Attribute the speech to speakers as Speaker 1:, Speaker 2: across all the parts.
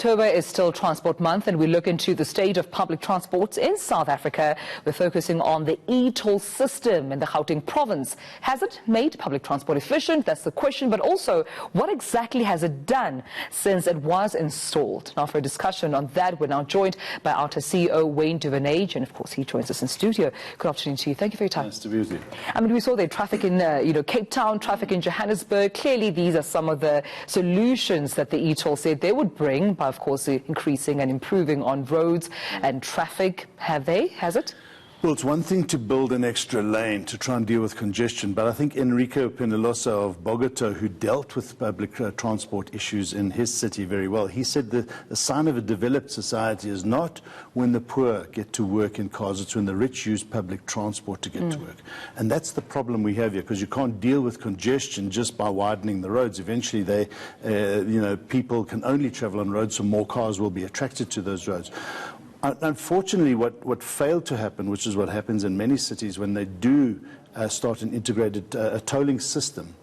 Speaker 1: October is still Transport Month, and we look into the state of public transport in South Africa. We're focusing on the e-toll system in the Gauteng province. Has it made public transport efficient? That's the question. But also, what exactly has it done since it was installed? Now, for a discussion on that, we're now joined by OUTA CEO Wayne Duvenage, and of course, he joins us in studio. Good afternoon to you. Thank you for your time.
Speaker 2: Nice to be with you.
Speaker 1: I mean, we saw the traffic in Cape Town, traffic in Johannesburg. Clearly, these are some of the solutions that the e-toll said they would bring by, of course, increasing and improving on roads and traffic. Has it?
Speaker 2: Well, it's one thing to build an extra lane to try and deal with congestion, but I think Enrico Penelosa of Bogota, who dealt with public transport issues in his city very well, he said that the sign of a developed society is not when the poor get to work in cars, it's when the rich use public transport to get to work. And that's the problem we have here, because you can't deal with congestion just by widening the roads. Eventually, people can only travel on roads, so more cars will be attracted to those roads. Unfortunately, what failed to happen, which is what happens in many cities when they do start an integrated tolling system,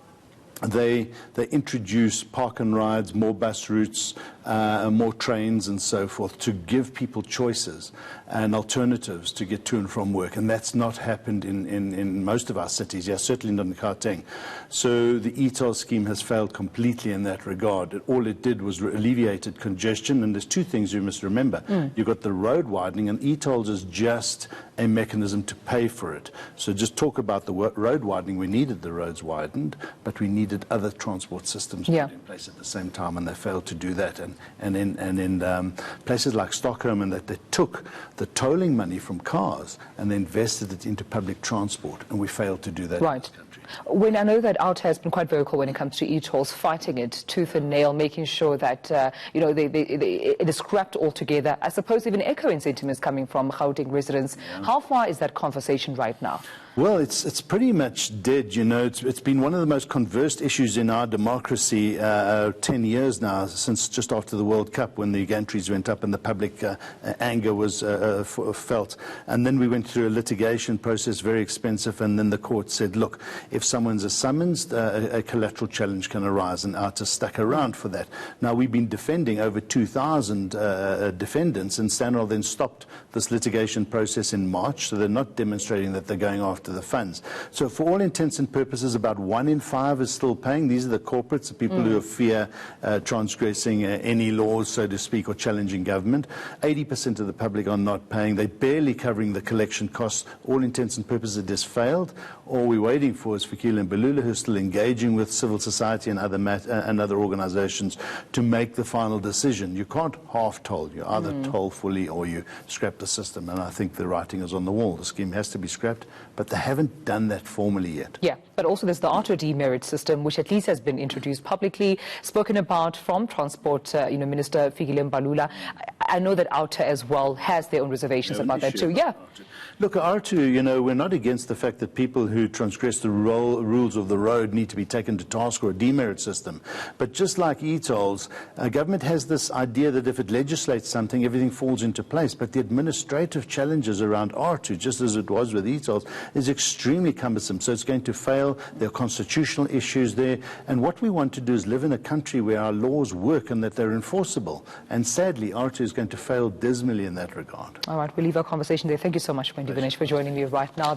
Speaker 2: they introduce park and rides, more bus routes, more trains and so forth, to give people choices and alternatives to get to and from work. And that's not happened in most of our cities, certainly not in Gauteng. So the e-toll scheme has failed completely in that regard. All it did was alleviated congestion, and there's two things you must remember. You've got the road widening, and e-tolls is just a mechanism to pay for it. So just talk about the road widening. We needed the roads widened, but we needed other transport systems put in place at the same time, and they failed to do that. And in places like Stockholm, and that they took the tolling money from cars and they invested it into public transport, and we failed to do that in this country.
Speaker 1: When I know that OUTA has been quite vocal when it comes to e-tolls, fighting it tooth and nail, making sure that it is scrapped altogether. I suppose even echoing sentiments coming from Gauteng residents. How far is that conversation right now?
Speaker 2: Well, it's pretty much dead. It's been one of the most conversed issues in our democracy 10 years now, since just after the World Cup, when the gantries went up and the public anger was felt. And then we went through a litigation process, very expensive, and then the court said, look, if someone's summoned, a collateral challenge can arise, and OUTA stuck around for that. Now, we've been defending over 2,000 defendants, and STANRAL then stopped this litigation process in March, so they're not demonstrating that they're going after the funds. So for all intents and purposes, about 1 in 5 is still paying. These are the corporates, the people who fear transgressing any laws, so to speak, or challenging government. 80% of the public are not paying. They're barely covering the collection costs. All intents and purposes, it has failed. All we're waiting for is Fikile Mbalula, who's still engaging with civil society and other organizations to make the final decision. You can't half toll. You either toll fully or you scrap the system. And I think the writing is on the wall. The scheme has to be scrapped, but they haven't done that formally yet.
Speaker 1: Yeah, but also there's the auto demerit system, which at least has been introduced publicly, spoken about from Transport Minister Fikile Mbalula. I know that OUTA as well has their own reservations about that too.
Speaker 2: Look, OUTA, we're not against the fact that people who transgress the rules of the road need to be taken to task, or a demerit system. But just like e-tolls, government has this idea that if it legislates something, everything falls into place. But the administrative challenges around OUTA, just as it was with e-tolls, is extremely cumbersome. So it's going to fail. There are constitutional issues there. And what we want to do is live in a country where our laws work and that they're enforceable. And sadly, OUTA is going to fail dismally in that regard.
Speaker 1: All right, we'll leave our conversation there. Thank you so much, Wayne Duvenage, for joining me right now.